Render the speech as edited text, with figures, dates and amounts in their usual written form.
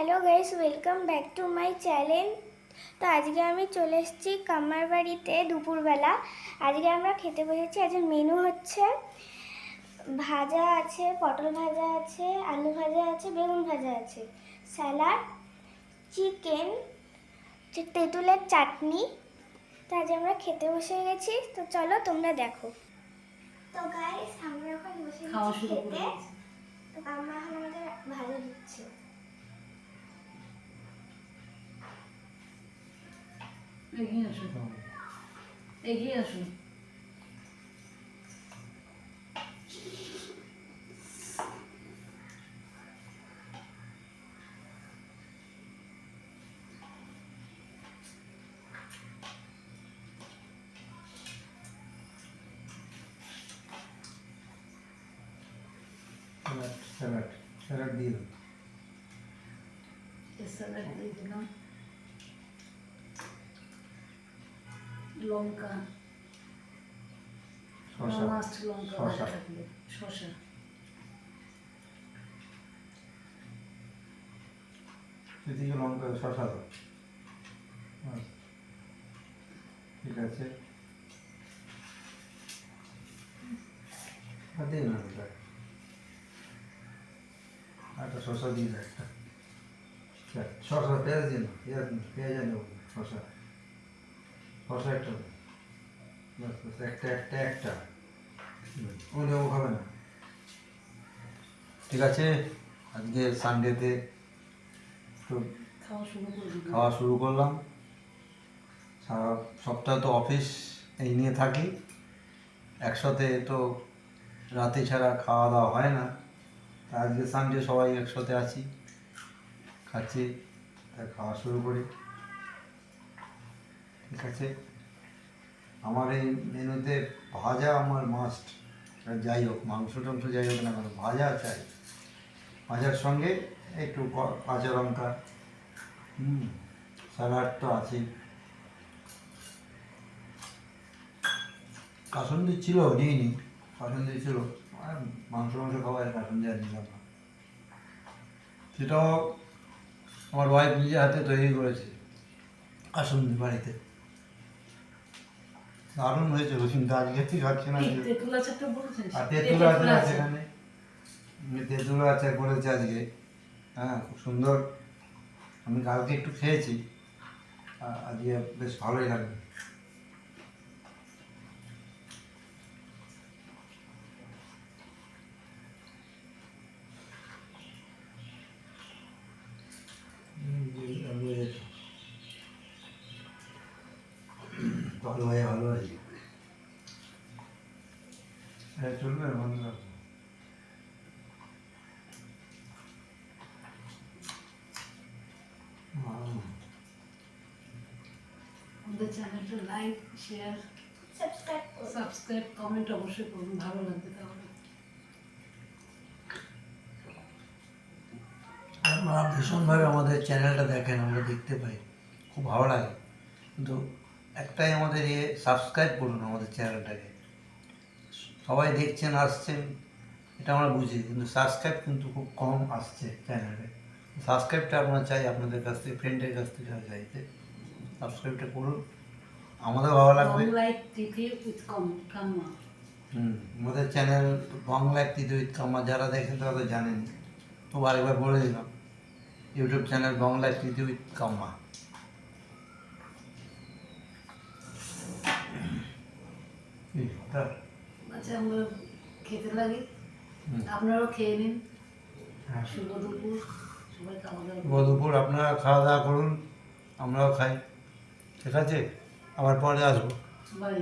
Hello guys, welcome back to my channel. তো আজকে আমি চলে এসেছি কামার বাড়িতে দুপুরবেলা। আজকে আমরা খেতে বসেছি। আজকে মেনু হচ্ছে ভাজা আছে, পটল ভাজা আছে, আলু ভাজা আছে, বেগুন ভাজা আছে, স্যালাড, চিকেন, তেঁতুলের চাটনি। তো আজ আমরা খেতে বসে গেছি। তো চলো তোমরা দেখো। তো গাইস আমরা এখন বসে গেছি খেতে। তো আমরা এখন আমাদের ভাজা দিচ্ছে। এগিয়ে আসুন, এগিয়ে আসুন। স্যালাড দিয়ে দাও। স্যালাড দিয়ে দিলাম, লঙ্কা, শসা, মাস্ট লঙ্কা ভাজা থাকলে, শসা। এদিকে লঙ্কা শসা দাও। ঠিক আছে, আর দিই না ওটা, একটা শসা দিয়ে দাও একটা। শসা পেঁয়াজ দিই না, পেঁয়াজ নেবো, শসা শসা একটা দাও। বাস বাস, একটা একটা একটা ওগুলো খাবে না। ঠিক আছে, আজকে সানডেতে তো খাওয়া শুরু করলাম। সারা সপ্তাহ তো অফিস এই নিয়ে থাকি, একসাথে তো রাতে ছাড়া খাওয়া দাওয়া হয় না। তা আজকে সানডে সবাই একসাথে আছি, খাচ্ছি, তাই খাওয়া শুরু করি। ঠিক আছে, আমার এই মেনুতে ভাজা আমার মাস্ট। যাই হোক, মাংস টাংস যাই হোক না কেন, ভাজা চাই। ভাজার সঙ্গে একটু কাঁচা লঙ্কা, স্যালাড তো আছেই। কাসুন্দি ছিল, নিইনি, কাসুন্দি ছিল, আর মাংস খাওয়ার কাসুন্দি আর নিলাম না। সেটাও আমার ওয়াইফ নিজের হাতে তৈরি করেছে কাসুন্দি বাড়িতে, দারুণ হয়েছিল। কিন্তু আজকে ঠিক খাচ্ছি না। আর তেঁতুল আচার আছে এখানে, তেঁতুল আচার করেছে আজকে। হ্যাঁ, খুব সুন্দর। আমি কালকে একটু খেয়েছি, আজকে বেশ ভালোই লাগবে। ভালো হয়, ভালো আছে। হ্যাঁ, চলবে, বন্ধ রাখবো। আমাদের চ্যানেলটা লাইক, শেয়ার, সাবস্ক্রাইব, কমেন্ট অবশ্যই করুন, ভালো লাগবে তাহলে। আপনারা ভীষণভাবে আমাদের চ্যানেলটা দেখেন, আমরা দেখতে পাই, খুব ভালো লাগে। কিন্তু একটাই আমাদের সাবস্ক্রাইব করুন আমাদের চ্যানেলটাকে। সবাই দেখছেন, আসছেন, এটা আমরা বুঝি, কিন্তু সাবস্ক্রাইব কিন্তু খুব কম আসছে চ্যানেলে। সাবস্ক্রাইবটা আমরা চাই আপনাদের কাছ থেকে, ফ্রেন্ডের কাছ থেকে চাইতে। সাবস্ক্রাইবটা করুন, আমাদের ভালো লাগবে। আমাদের চ্যানেল বাংলা তিথি উইথ কাম্মা, যারা দেখেন তারা তো জানেন, তো আরেকবার বলে দিলাম, YouTube channel Bangla Tithi with Kamma. আচ্ছা, আমরা খেতে লাগি, আপনারাও খেয়ে নিন। শুভ দুপুর, সবাই খাওয়া দাওয়া। শুভ দুপুর, আপনারা খাওয়া দাওয়া করুন, আমরাও খাই। ঠিক আছে, আবার পরে আসবো। বাই।